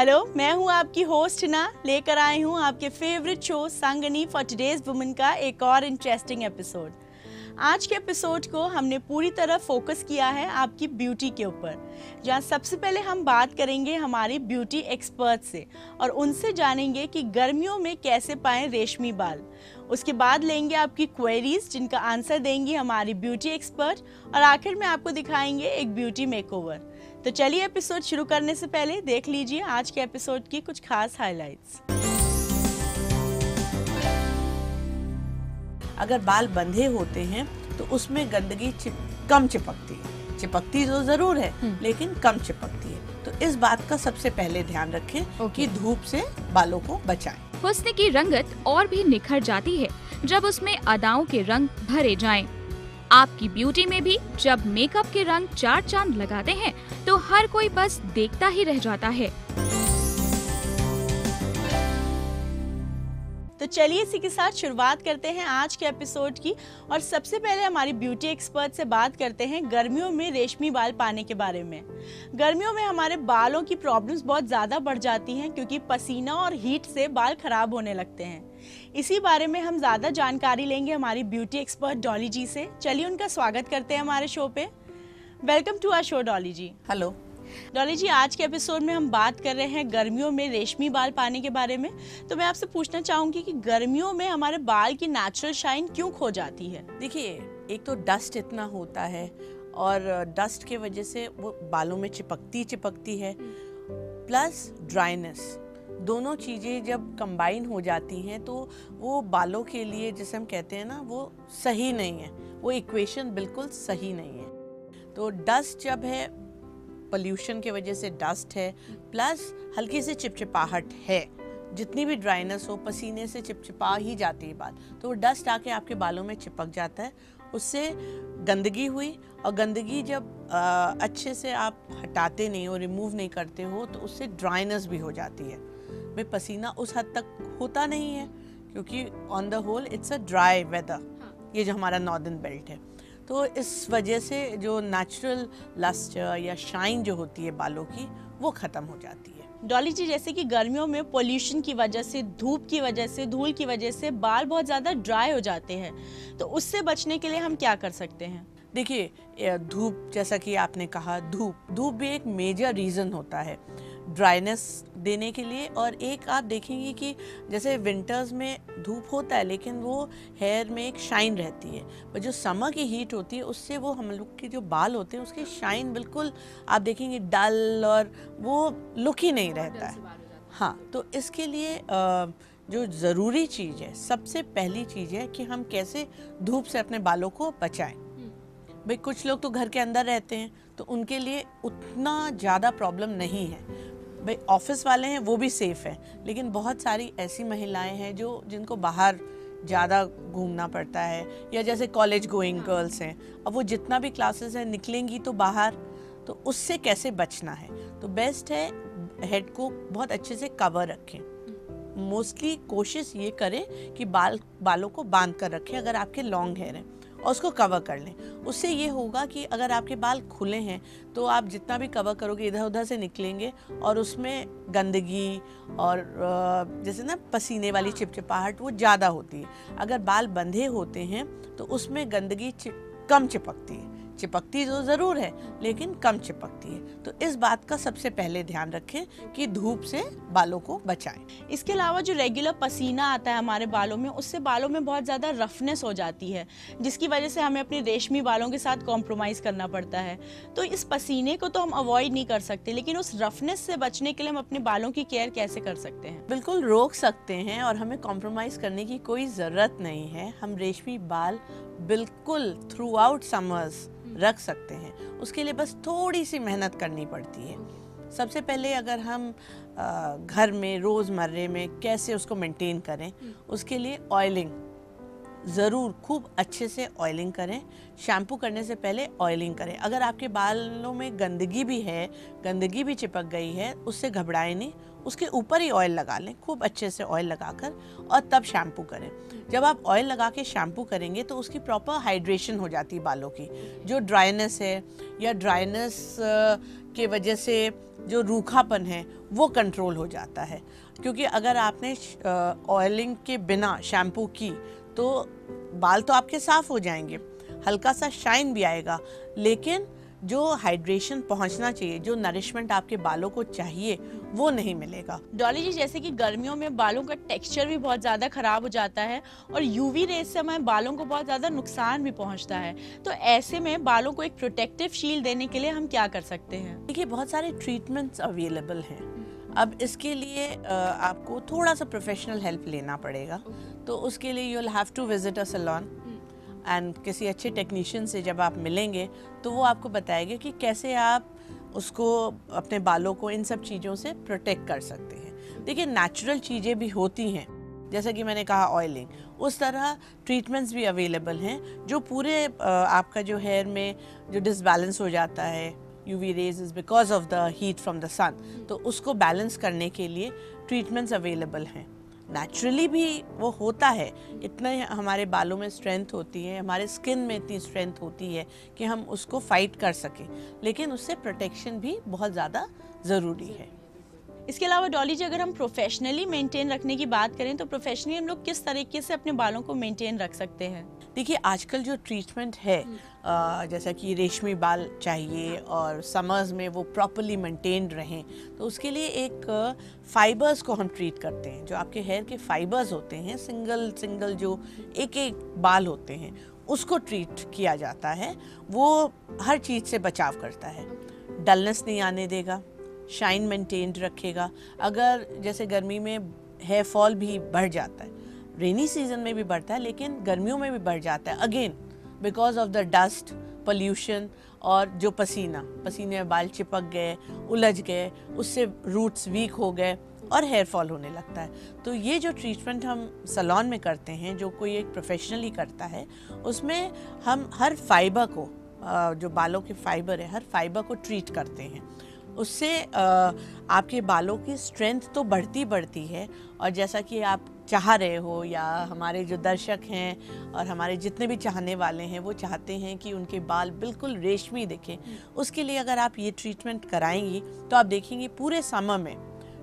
Hello, मैं हूँ आपकी होस्ट ना, लेकर आई हूँ आपके favourite show Sangini for today's women का एक और इंटरेस्टिंग एपिसोड। आज के एपिसोड को हमने पूरी तरह फोकस किया है आपकी ब्यूटी के ऊपर, जहाँ सबसे पहले हम बात करेंगे हमारी ब्यूटी एक्सपर्ट से और उनसे जानेंगे कि गर्मियों में कैसे पाएं रेशमी बाल। उसके बाद लेंगे आपकी क्वेरीज जिनका आंसर देंगी हमारी ब्यूटी एक्सपर्ट और आखिर में आपको दिखाएंगे एक ब्यूटी मेकओवर। तो चलिए एपिसोड शुरू करने से पहले देख लीजिए आज के एपिसोड की कुछ खास हाइलाइट्स। अगर बाल बंधे होते हैं तो उसमें गंदगी कम चिपकती है। चिपकती तो जरूर है लेकिन कम चिपकती है। तो इस बात का सबसे पहले ध्यान रखें कि धूप से बालों को बचाएं। हुस्न की रंगत और भी निखर जाती है जब उसमें अदाओं के रंग भरे जाएं। आपकी ब्यूटी में भी जब मेकअप के रंग चार चांद लगाते हैं तो हर कोई बस देखता ही रह जाता है। तो चलिए इसी के साथ शुरुआत करते हैं आज के एपिसोड की और सबसे पहले हमारी ब्यूटी एक्सपर्ट से बात करते हैं गर्मियों में रेशमी बाल पाने के बारे में। गर्मियों में हमारे बालों की प्रॉब्लम्स बहुत ज़्यादा बढ़ जाती हैं क्योंकि पसीना और हीट से बाल खराब होने लगते हैं। इसी बारे में हम ज़्यादा जानकारी लेंगे हमारी ब्यूटी एक्सपर्ट डॉली जी से। चलिए उनका स्वागत करते हैं हमारे शो पे। Welcome to our show Dolly ji. Hello Dolly ji, आज के एपिसोड में हम बात कर रहे हैं गर्मियों में रेशमी बाल पाने के बारे में। तो मैं आपसे पूछना चाहूंगी कि गर्मियों में हमारे बाल की नेचुरल शाइन क्यों खो जाती है? देखिए, एक तो डस्ट इतना होता है और डस्ट के वजह से वो बालों में चिपकती है, प्लस ड्राइनेस। दोनों चीज़ें जब कंबाइन हो जाती हैं तो वो बालों के लिए, जैसे हम कहते हैं ना, वो सही नहीं है। वो इक्वेशन बिल्कुल सही नहीं है। तो डस्ट जब है, पोल्यूशन की वजह से डस्ट है, प्लस हल्की सी चिपचिपाहट है। जितनी भी ड्राइनेस हो, पसीने से चिपचिपा ही जाती है बाल, तो वो डस्ट आके आपके बालों में चिपक जाता है। उससे गंदगी हुई, और गंदगी जब अच्छे से आप हटाते नहीं हो, रिमूव नहीं करते हो, तो उससे ड्राइनेस भी हो जाती है। भाई पसीना उस हद तक होता नहीं है क्योंकि on the whole it's a dry weather, ये जो हमारा नॉर्दर्न बेल्ट है। तो इस वजह से जो नेचुरल लस्टर या शाइन जो होती है बालों की, वो ख़त्म हो जाती है। डॉली जी, जैसे कि गर्मियों में पोल्यूशन की वजह से, धूप की वजह से, धूल की वजह से बाल बहुत ज़्यादा ड्राई हो जाते हैं, तो उससे बचने के लिए हम क्या कर सकते हैं? देखिए, धूप, जैसा कि आपने कहा, धूप भी एक मेजर रीज़न होता है ड्राइनेस देने के लिए। और एक आप देखेंगे कि जैसे विंटर्स में धूप होता है लेकिन वो हेयर में एक शाइन रहती है, पर जो समर की हीट होती है उससे वो हम लोग के जो बाल होते हैं उसकी शाइन बिल्कुल आप देखेंगे डल, और वो लुक ही नहीं रहता है। हाँ, तो इसके लिए जो ज़रूरी चीज़ है, सबसे पहली चीज़ है कि हम कैसे धूप से अपने बालों को बचाएं। भाई कुछ लोग तो घर के अंदर रहते हैं तो उनके लिए उतना ज़्यादा प्रॉब्लम नहीं है। भाई ऑफिस वाले हैं वो भी सेफ़ हैं, लेकिन बहुत सारी ऐसी महिलाएं हैं जिनको बाहर ज़्यादा घूमना पड़ता है, या जैसे कॉलेज गोइंग गर्ल्स हैं, अब वो जितना भी क्लासेस है निकलेंगी तो बाहर, तो उससे कैसे बचना है? तो बेस्ट है हेड को बहुत अच्छे से कवर रखें। मोस्टली कोशिश ये करें कि बालों को बांध कर रखें अगर आपके लॉन्ग हेयर हैं, और उसको कवर कर लें। उससे ये होगा कि अगर आपके बाल खुले हैं तो आप जितना भी कवर करोगे इधर उधर से निकलेंगे और उसमें गंदगी और जैसे ना पसीने वाली चिपचिपाहट वो ज़्यादा होती है। अगर बाल बंधे होते हैं तो उसमें गंदगी कम चिपकती है। चिपकती तो ज़रूर है लेकिन कम चिपकती है। तो इस बात का सबसे पहले ध्यान रखें कि धूप से बालों को बचाएं। इसके अलावा जो रेगुलर पसीना आता है हमारे बालों में, उससे बालों में बहुत ज़्यादा रफनेस हो जाती है, जिसकी वजह से हमें अपने रेशमी बालों के साथ कॉम्प्रोमाइज़ करना पड़ता है। तो इस पसीने को तो हम अवॉइड नहीं कर सकते, लेकिन उस रफनेस से बचने के लिए हम अपने बालों की केयर कैसे कर सकते हैं? बिल्कुल रोक सकते हैं और हमें कॉम्प्रोमाइज़ करने की कोई ज़रूरत नहीं है। हम रेशमी बाल बिल्कुल थ्रू आउट समर्स रख सकते हैं। उसके लिए बस थोड़ी सी मेहनत करनी पड़ती है। सबसे पहले अगर हम घर में रोज़मर्रे में कैसे उसको मेंटेन करें, उसके लिए ऑयलिंग ज़रूर खूब अच्छे से ऑयलिंग करें। शैम्पू करने से पहले ऑयलिंग करें। अगर आपके बालों में गंदगी भी है, गंदगी भी चिपक गई है, उससे घबराएं नहीं, उसके ऊपर ही ऑयल लगा लें, खूब अच्छे से ऑयल लगाकर, और तब शैम्पू करें। जब आप ऑयल लगा के शैम्पू करेंगे तो उसकी प्रॉपर हाइड्रेशन हो जाती है बालों की। जो ड्राइनेस है या ड्राइनेस के वजह से जो रूखापन है वो कंट्रोल हो जाता है। क्योंकि अगर आपने ऑयलिंग के बिना शैम्पू की तो बाल तो आपके साफ हो जाएंगे, हल्का सा शाइन भी आएगा, लेकिन जो हाइड्रेशन पहुंचना चाहिए, जो नरिशमेंट आपके बालों को चाहिए, वो नहीं मिलेगा। डॉली जी, जैसे कि गर्मियों में बालों का टेक्सचर भी बहुत ज़्यादा खराब हो जाता है और यूवी रेज से हमारे बालों को बहुत ज़्यादा नुकसान भी पहुंचता है, तो ऐसे में बालों को एक प्रोटेक्टिव शील्ड देने के लिए हम क्या कर सकते हैं? देखिए, बहुत सारे ट्रीटमेंट्स अवेलेबल हैं। अब इसके लिए आपको थोड़ा सा प्रोफेशनल हेल्प लेना पड़ेगा, तो उसके लिए you will have to visit a salon and किसी अच्छे टेक्नीशियन से जब आप मिलेंगे तो वो आपको बताएंगे कि कैसे आप उसको, अपने बालों को इन सब चीज़ों से प्रोटेक्ट कर सकते हैं। देखिए, नेचुरल चीज़ें भी होती हैं, जैसे कि मैंने कहा ऑयलिंग, उस तरह ट्रीटमेंट्स भी अवेलेबल हैं जो पूरे आपका जो हेयर में जो डिसबैलेंस हो जाता है, UV rays is because of the heat from the sun, तो उसको बैलेंस करने के लिए ट्रीटमेंट्स अवेलेबल हैं। नेचुरली भी वो होता है, इतने हमारे बालों में स्ट्रेंथ होती है, हमारे स्किन में इतनी स्ट्रेंथ होती है कि हम उसको फाइट कर सकें, लेकिन उससे प्रोटेक्शन भी बहुत ज़्यादा ज़रूरी है। इसके अलावा डॉली जी, अगर हम प्रोफेशनली मेंटेन रखने की बात करें तो प्रोफेशनली हम लोग किस तरीके से अपने बालों को मेंटेन रख सकते हैं? देखिए, आजकल जो ट्रीटमेंट है, जैसा कि रेशमी बाल चाहिए और समर्स में वो प्रॉपरली मेंटेन्ड रहें, तो उसके लिए एक फाइबर्स को हम ट्रीट करते हैं। जो आपके हेयर के फाइबर्स होते हैं, सिंगल जो एक एक बाल होते हैं, उसको ट्रीट किया जाता है। वो हर चीज़ से बचाव करता है, डलनेस नहीं आने देगा, शाइन मेंटेन्ड रखेगा। अगर जैसे गर्मी में हेयर फॉल भी बढ़ जाता है, रेनी सीजन में भी बढ़ता है, लेकिन गर्मियों में भी बढ़ जाता है, again because of the dust, pollution और जो पसीने में बाल चिपक गए, उलझ गए, उससे रूट्स वीक हो गए और हेयर फॉल होने लगता है। तो ये जो ट्रीटमेंट हम सैलून में करते हैं, जो कोई एक प्रोफेशनली करता है, उसमें हम हर फाइबर को, जो बालों के फाइबर है, हर फाइबर को ट्रीट करते हैं। उससे आपके बालों की स्ट्रेंथ तो बढ़ती है, और जैसा कि आप चाह रहे हो, या हमारे जो दर्शक हैं और हमारे जितने भी चाहने वाले हैं, वो चाहते हैं कि उनके बाल बिल्कुल रेशमी दिखें, उसके लिए अगर आप ये ट्रीटमेंट कराएंगी तो आप देखेंगे पूरे समर में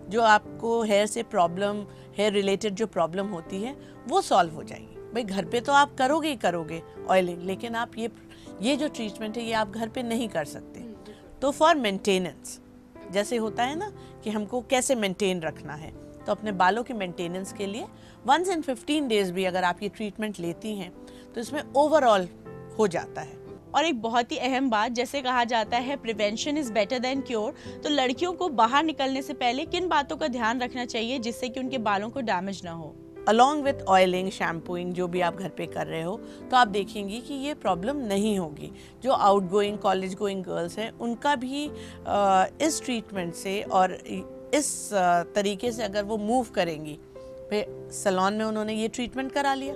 जो आपको हेयर से प्रॉब्लम, हेयर रिलेटेड जो प्रॉब्लम होती है, वो सॉल्व हो जाएगी। भाई, घर पे तो आप करोगे ही करोगे ऑयलिंग, लेकिन आप ये जो ट्रीटमेंट है, ये आप घर पे नहीं कर सकते। तो फॉर मेंटेनेंस, जैसे होता है ना कि हमको कैसे मेंटेन रखना है, तो अपने बालों के मेंटेनेंस के लिए 1 in 15 डेज भी अगर आप ये ट्रीटमेंट लेती हैं तो इसमें ओवरऑल हो जाता है। और एक बहुत ही अहम बात, जैसे कहा जाता है prevention is better than cure, तो लड़कियों को बाहर निकलने से पहले किन बातों का ध्यान रखना चाहिए जिससे कि उनके बालों को डैमेज ना हो? अलॉन्ग विथ ऑयलिंग, शैम्पूइंग, जो भी आप घर पे कर रहे हो, तो आप देखेंगी कि ये प्रॉब्लम नहीं होगी। जो आउटगोइंग, कॉलेज गोइंग गर्ल्स हैं, उनका भी इस ट्रीटमेंट से और इस तरीके से अगर वो मूव करेंगी, फिर सैलून में उन्होंने ये ट्रीटमेंट करा लिया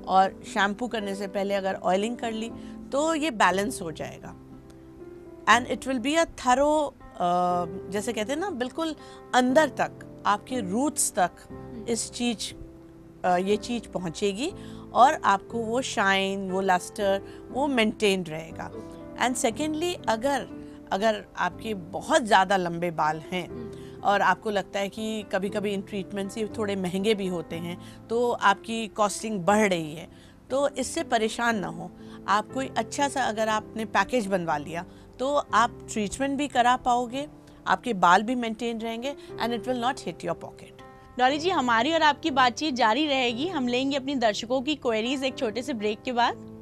और शैम्पू करने से पहले अगर ऑयलिंग कर ली, तो ये बैलेंस हो जाएगा and it will be a thorough, जैसे कहते हैं ना, बिल्कुल अंदर तक, आपके रूट्स तक ये चीज़ पहुंचेगी और आपको वो शाइन, वो लस्टर, वो मेंटेन रहेगा। एंड सेकेंडली, अगर आपके बहुत ज़्यादा लंबे बाल हैं और आपको लगता है कि कभी कभी इन ट्रीटमेंट्स ये थोड़े महंगे भी होते हैं, तो आपकी कॉस्टिंग बढ़ रही है, तो इससे परेशान ना हो। आप कोई अच्छा सा अगर आपने पैकेज बनवा लिया, तो आप ट्रीटमेंट भी करा पाओगे, आपके बाल भी मेंटेन रहेंगे and it will not hit your pocket. Dolly ji, हमारी और आपकी बातचीत जारी रहेगी। हम लेंगे अपनी दर्शकों की क्वेरीज एक छोटे से ब्रेक के बाद।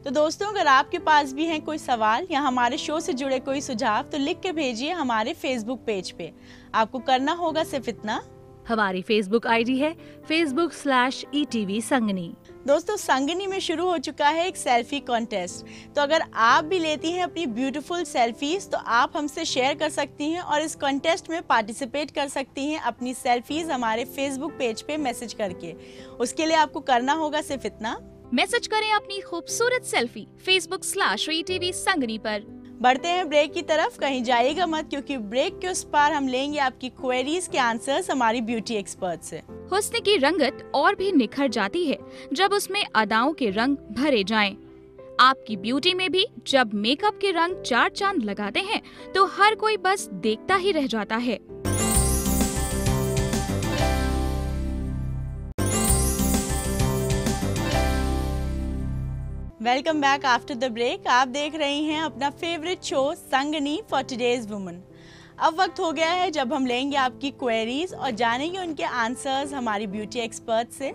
तो दोस्तों, अगर आपके पास भी हैं कोई सवाल या हमारे शो से जुड़े कोई सुझाव, तो लिख के भेजिए हमारे फेसबुक पेज पे। आपको करना होगा सिर्फ इतना, हमारी फेसबुक आईडी है facebook/ETV संगनी। दोस्तों, संगनी में शुरू हो चुका है एक सेल्फी कॉन्टेस्ट। तो अगर आप भी लेती हैं अपनी ब्यूटीफुल सेल्फीज, तो आप हमसे शेयर कर सकती हैं और इस कॉन्टेस्ट में पार्टिसिपेट कर सकती हैं अपनी सेल्फीज हमारे फेसबुक पेज पे मैसेज करके। उसके लिए आपको करना होगा सिर्फ इतना, मैसेज करें अपनी खूबसूरत सेल्फी facebook/ETV संगनी पर। बढ़ते हैं ब्रेक की तरफ, कहीं जाइएगा मत, क्योंकि ब्रेक के उस पार हम लेंगे आपकी क्वेरीज के आंसर्स हमारी ब्यूटी एक्सपर्ट से। हुस्न की रंगत और भी निखर जाती है जब उसमें अदाओं के रंग भरे जाएं। आपकी ब्यूटी में भी जब मेकअप के रंग चार चांद लगाते हैं तो हर कोई बस देखता ही रह जाता है। Welcome back after the break. आप देख रही हैं अपना favourite show Sangini for today's woman. अब वक्त हो गया है जब हम लेंगे आपकी क्वेरीज और जानेंगे उनके आंसर्स हमारी ब्यूटी एक्सपर्ट से।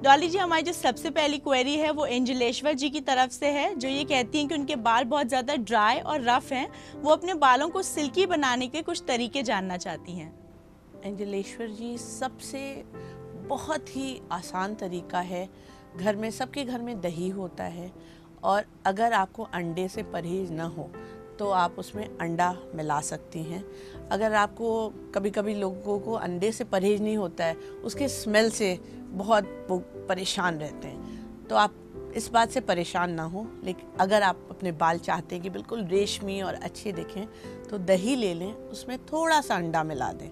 डॉली जी, हमारी जो सबसे पहली क्वेरी है वो एंजलेश्वर जी की तरफ से है, जो ये कहती हैं कि उनके बाल बहुत ज़्यादा ड्राई और रफ हैं। वो अपने बालों को सिल्की बनाने के कुछ तरीके जानना चाहती हैं। एंजलेश्वर जी, सबसे बहुत ही आसान तरीका है, घर में सबके घर में दही होता है और अगर आपको अंडे से परहेज ना हो तो आप उसमें अंडा मिला सकती हैं। अगर आपको कभी कभी लोगों को अंडे से परहेज नहीं होता है, उसके स्मेल से बहुत वो परेशान रहते हैं, तो आप इस बात से परेशान ना हो। लेकिन अगर आप अपने बाल चाहते हैं कि बिल्कुल रेशमी और अच्छे दिखें तो दही ले लें, उसमें थोड़ा सा अंडा मिला दें।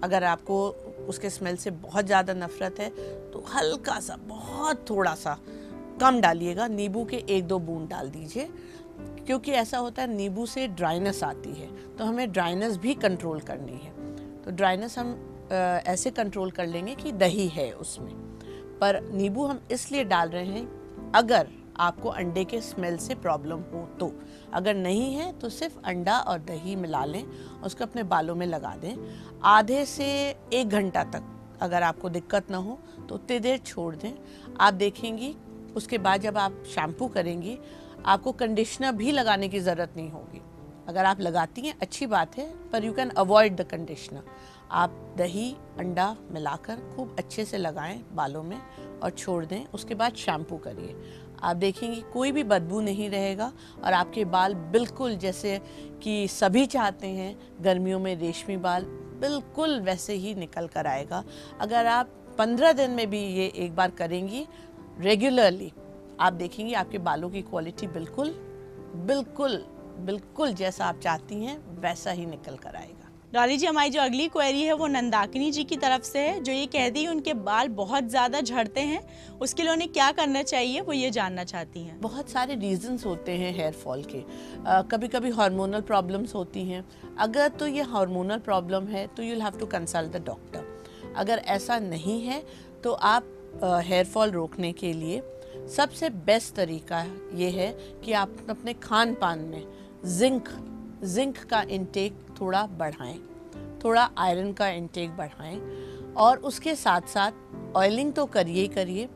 अगर आपको उसके स्मेल से बहुत ज़्यादा नफरत है तो हल्का सा, बहुत थोड़ा सा कम डालिएगा, नींबू के 1-2 बूंद डाल दीजिए, क्योंकि ऐसा होता है नींबू से ड्राइनेस आती है, तो हमें ड्राइनेस भी कंट्रोल करनी है। तो ड्राइनेस हम ऐसे कंट्रोल कर लेंगे कि दही है उसमें, पर नींबू हम इसलिए डाल रहे हैं अगर आपको अंडे के स्मेल से प्रॉब्लम हो तो। अगर नहीं है तो सिर्फ अंडा और दही मिला लें, उसको अपने बालों में लगा दें। आधे से 1 घंटा तक अगर आपको दिक्कत ना हो तो उतनी देर छोड़ दें। आप देखेंगी उसके बाद जब आप शैम्पू करेंगी आपको कंडीशनर भी लगाने की ज़रूरत नहीं होगी। अगर आप लगाती हैं अच्छी बात है, पर you can avoid the conditioner. आप दही अंडा मिलाकर खूब अच्छे से लगाएं बालों में और छोड़ दें। उसके बाद शैम्पू करिए, आप देखेंगी कोई भी बदबू नहीं रहेगा और आपके बाल बिल्कुल जैसे कि सभी चाहते हैं गर्मियों में रेशमी बाल, बिल्कुल वैसे ही निकल कर आएगा। अगर आप 15 दिन में भी ये एक बार करेंगी रेगुलरली, आप देखेंगी आपके बालों की क्वालिटी बिल्कुल बिल्कुल बिल्कुल जैसा आप चाहती हैं वैसा ही निकल कर आएगा। डॉली जी, हमारी जो अगली क्वेरी है वो नंदाकिनी जी की तरफ से है, जो ये कहती है उनके बाल बहुत ज़्यादा झड़ते हैं, उसके लिए उन्हें क्या करना चाहिए वो ये जानना चाहती हैं। बहुत सारे रीजंस होते हैं हेयर फॉल के। कभी कभी हार्मोनल प्रॉब्लम्स होती हैं। अगर तो ये हार्मोनल प्रॉब्लम है तो you will have to consult the doctor. अगर ऐसा नहीं है तो आप हेयर फॉल रोकने के लिए सबसे बेस्ट तरीका ये है कि आप अपने खान पान में जिंक का इंटेक थोड़ा बढ़ाएं, थोड़ा आयरन का इंटेक बढ़ाएं और उसके साथ साथ ऑयलिंग तो करिए ही करिए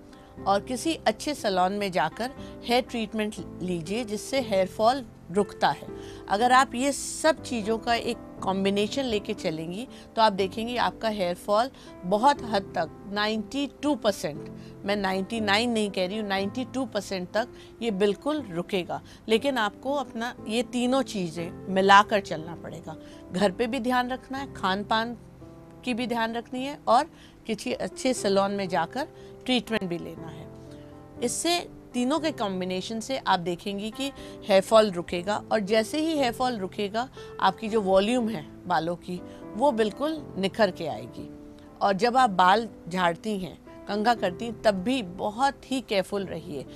और किसी अच्छे सैलून में जाकर हेयर ट्रीटमेंट लीजिए जिससे हेयर फॉल रुकता है। अगर आप ये सब चीज़ों का एक कॉम्बिनेशन लेके चलेंगी तो आप देखेंगी आपका हेयर फॉल बहुत हद तक 92%, मैं 99 नहीं कह रही हूँ, 92% तक ये बिल्कुल रुकेगा। लेकिन आपको अपना ये तीनों चीज़ें मिलाकर चलना पड़ेगा। घर पे भी ध्यान रखना है, खान पान की भी ध्यान रखनी है और किसी अच्छे सैलून में जाकर ट्रीटमेंट भी लेना है। इससे तीनों के कॉम्बिनेशन से आप देखेंगी कि हेयर फॉल रुकेगा और जैसे ही हेयर फॉल रुकेगा आपकी जो वॉल्यूम है बालों की वो बिल्कुल निखर के आएगी। और जब आप बाल झाड़ती हैं, कंघा करती हैं, तब भी बहुत ही केयरफुल रहिए।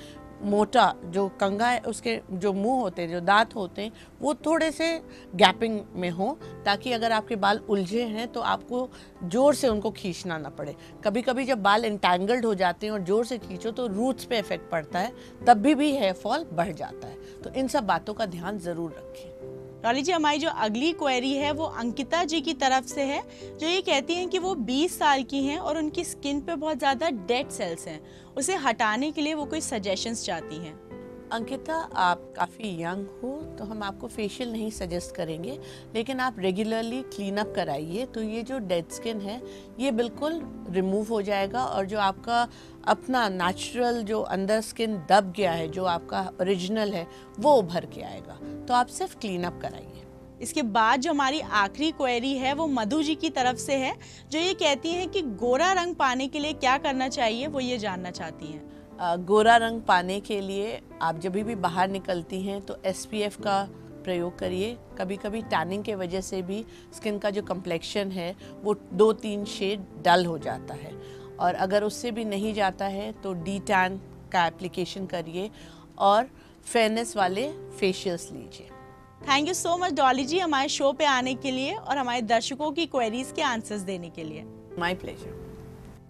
मोटा जो कंघा है उसके जो मुंह होते हैं, जो दांत होते हैं, वो थोड़े से गैपिंग में हो ताकि अगर आपके बाल उलझे हैं तो आपको जोर से उनको खींचना ना पड़े। कभी कभी जब बाल इंटैंगल्ड हो जाते हैं और जोर से खींचो तो रूट्स पे इफेक्ट पड़ता है, तब भी हेयर फॉल बढ़ जाता है। तो इन सब बातों का ध्यान ज़रूर रखें। डॉली जी, हमारी जो अगली क्वेरी है वो अंकिता जी की तरफ से है, जो ये कहती हैं कि वो 20 साल की हैं और उनकी स्किन पे बहुत ज़्यादा डेड सेल्स हैं, उसे हटाने के लिए वो कोई सजेशंस चाहती हैं। अंकिता, आप काफ़ी यंग हो तो हम आपको फेशियल नहीं सजेस्ट करेंगे, लेकिन आप रेगुलरली क्लीन अप कराइए तो ये जो डेड स्किन है ये बिल्कुल रिमूव हो जाएगा और जो आपका अपना नेचुरल जो अंदर स्किन दब गया है, जो आपका ओरिजिनल है, वो उभर के आएगा। तो आप सिर्फ क्लीन अप कराइए। इसके बाद जो हमारी आखिरी क्वेरी है वो मधु जी की तरफ से है, जो ये कहती हैं कि गोरा रंग पाने के लिए क्या करना चाहिए वो ये जानना चाहती हैं। गोरा रंग पाने के लिए आप जब भी बाहर निकलती हैं तो SPF का प्रयोग करिए। कभी कभी टैनिंग के वजह से भी स्किन का जो कम्प्लेक्शन है वो 2-3 शेड डल हो जाता है, और अगर उससे भी नहीं जाता है तो D-tan का एप्लीकेशन करिए और फेयरनेस वाले फेशियल्स लीजिए। Thank you so much Dolly ji हमारे शो पे आने के लिए और हमारे दर्शकों की क्वेरीज के आंसर्स देने के लिए। My pleasure.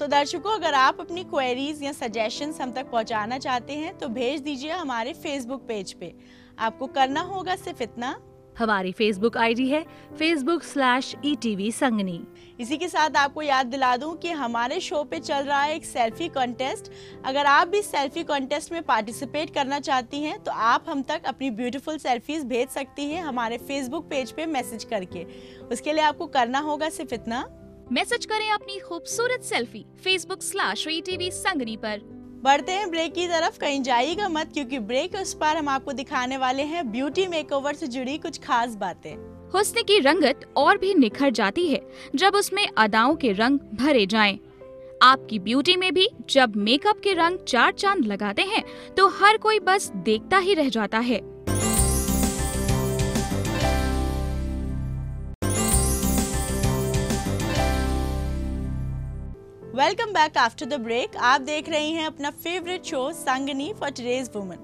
तो दर्शकों, अगर आप अपनी क्वेरीज या सजेशंस हम तक पहुंचाना चाहते हैं तो भेज दीजिए हमारे फेसबुक पेज पे। आपको करना होगा सिर्फ इतना, हमारी फेसबुक आईडी है facebook/ETV संगनी। इसी के साथ आपको याद दिला दूं कि हमारे शो पे चल रहा है एक सेल्फी कॉन्टेस्ट। अगर आप भी सेल्फी कॉन्टेस्ट में पार्टिसिपेट करना चाहती हैं तो आप हम तक अपनी ब्यूटीफुल सेल्फीज भेज सकती हैं हमारे फेसबुक पेज पे मैसेज करके। उसके लिए आपको करना होगा सिर्फ इतना, मैसेज करें अपनी खूबसूरत सेल्फी facebook/ETV संगनी पर। बढ़ते हैं ब्रेक की तरफ, कहीं जाइएगा मत, क्योंकि ब्रेक उस पार हम आपको दिखाने वाले हैं ब्यूटी मेकओवर से जुड़ी कुछ खास बातें। हुस्न की रंगत और भी निखर जाती है जब उसमें अदाओं के रंग भरे जाएं। आपकी ब्यूटी में भी जब मेकअप के रंग चार चांद लगाते हैं तो हर कोई बस देखता ही रह जाता है। Welcome back after the break. आप देख रही हैं अपना favourite show Sangini for today's woman.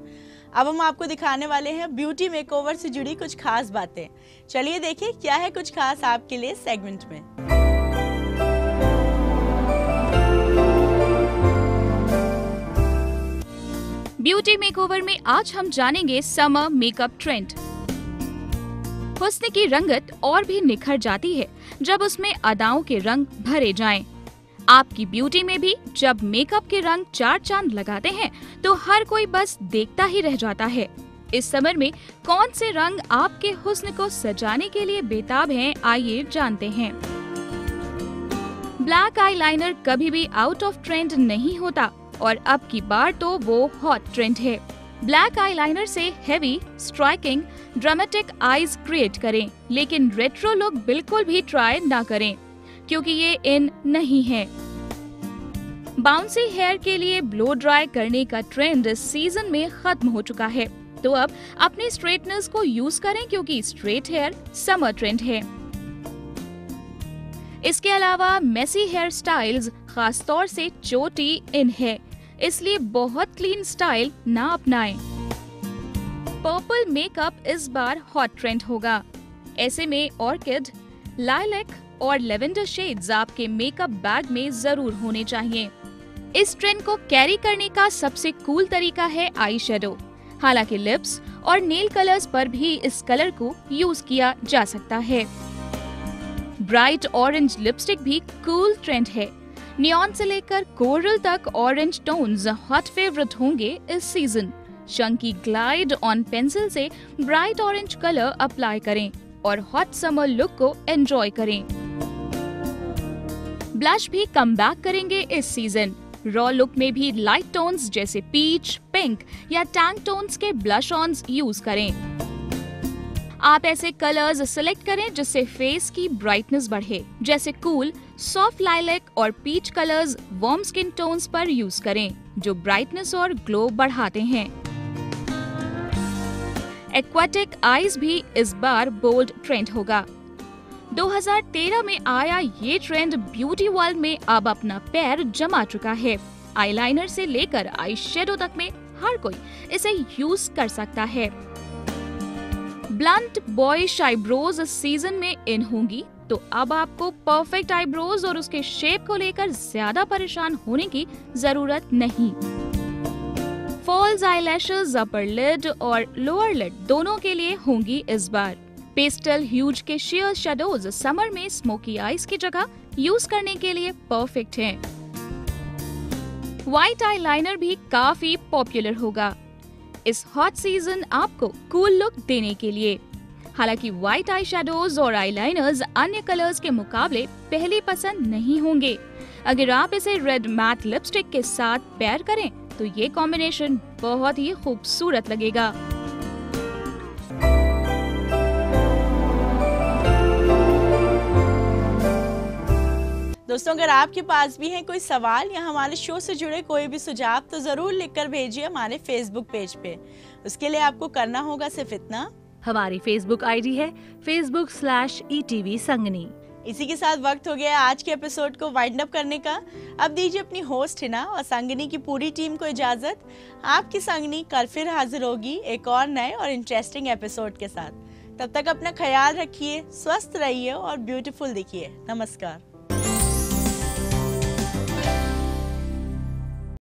अब हम आपको दिखाने वाले हैं ब्यूटी मेकओवर से जुड़ी कुछ खास बातें। चलिए देखिए क्या है कुछ खास आपके लिए सेगमेंट में। ब्यूटी मेकओवर में आज हम जानेंगे समर मेकअप ट्रेंड। हुस्न की रंगत और भी निखर जाती है जब उसमें अदाओं के रंग भरे जाएं। आपकी ब्यूटी में भी जब मेकअप के रंग चार चांद लगाते हैं तो हर कोई बस देखता ही रह जाता है। इस समर में कौन से रंग आपके हुस्न को सजाने के लिए बेताब हैं, आइए जानते हैं। ब्लैक आईलाइनर कभी भी आउट ऑफ ट्रेंड नहीं होता और अब की बार तो वो हॉट ट्रेंड है। ब्लैक आईलाइनर से heavy, striking, dramatic eyes create करें, लेकिन रेट्रो लुक बिल्कुल भी ट्राई ना करें क्योंकि ये इन नहीं है। बाउंसी हेयर के लिए ब्लो ड्राई करने का ट्रेंड इस सीजन में खत्म हो चुका है, तो अब अपने स्ट्रेटनर्स को यूज करें क्योंकि स्ट्रेट हेयर समर ट्रेंड है। इसके अलावा मेसी हेयर स्टाइल्स, खास तौर से चोटी, इन है, इसलिए बहुत क्लीन स्टाइल ना अपनाएं। पर्पल मेकअप इस बार हॉट ट्रेंड होगा। ऐसे में ऑर्किड, लाइलैक और लेवेंडर शेड्स आपके मेकअप बैग में जरूर होने चाहिए। इस ट्रेंड को कैरी करने का सबसे कूल तरीका है आई शेडो। हालांकि लिप्स और नेल कलर्स पर भी इस कलर को यूज किया जा सकता है। ब्राइट ऑरेंज लिपस्टिक भी कूल ट्रेंड है। नियॉन से लेकर कोरल तक ऑरेंज टोन्स हॉट फेवरेट होंगे इस season. Chunky glide on pencil से ब्राइट ऑरेंज कलर अप्लाई करें और हॉट समर लुक को एंजॉय करें। ब्लश भी कम बैक करेंगे इस सीजन। रॉ लुक में भी लाइट टोन्स जैसे पीच, पिंक या टैंक टोन्स के ब्लश ऑन्स यूज करें। आप ऐसे कलर्स सिलेक्ट करें जिससे फेस की ब्राइटनेस बढ़े, जैसे कूल, सॉफ्ट लाइलैक और peach colours warm skin tones पर यूज करें जो ब्राइटनेस और ग्लो बढ़ाते हैं। एक्वाटिक आईज भी इस बार बोल्ड ट्रेंड होगा। 2013 में आया ये ट्रेंड ब्यूटी वर्ल्ड में अब अपना पैर जमा चुका है। आईलाइनर से लेकर आई शेडो तक में हर कोई इसे यूज कर सकता है। ब्लंट बॉयिश आईब्रोज इस सीजन में इन होंगी, तो अब आपको परफेक्ट आईब्रोज और उसके शेप को लेकर ज्यादा परेशान होने की जरूरत नहीं। फॉल्स आईलैशेस अपर लिड और लोअर लिड दोनों के लिए होंगी इस बार। पेस्टल ह्यूज के शेयर शैडोज समर में स्मोकी आईज की जगह यूज करने के लिए परफेक्ट हैं। व्हाइट आईलाइनर भी काफी पॉपुलर होगा इस हॉट सीजन आपको कूल लुक देने के लिए। हालांकि व्हाइट आई शैडोज और आईलाइनर्स अन्य कलर्स के मुकाबले पहली पसंद नहीं होंगे। अगर आप इसे रेड मैट लिपस्टिक के साथ पेयर करें तो ये कॉम्बिनेशन बहुत ही खूबसूरत लगेगा। दोस्तों, अगर आपके पास भी है कोई सवाल या हमारे शो से जुड़े कोई भी सुझाव तो जरूर लिखकर भेजिए हमारे फेसबुक पेज पे। उसके लिए आपको करना होगा सिर्फ इतना, हमारी फेसबुक आईडी है facebook/ETV संगनी। इसी के साथ वक्त हो गया आज के एपिसोड को वाइंड अप करने का। अब दीजिए अपनी होस्ट हिना और संगनी की पूरी टीम को इजाजत। आपकी संगनी कल फिर हाजिर होगी एक और नए और इंटरेस्टिंग एपिसोड के साथ। तब तक अपना ख्याल रखिए, स्वस्थ रहिए और ब्यूटीफुल दिखिए। नमस्कार।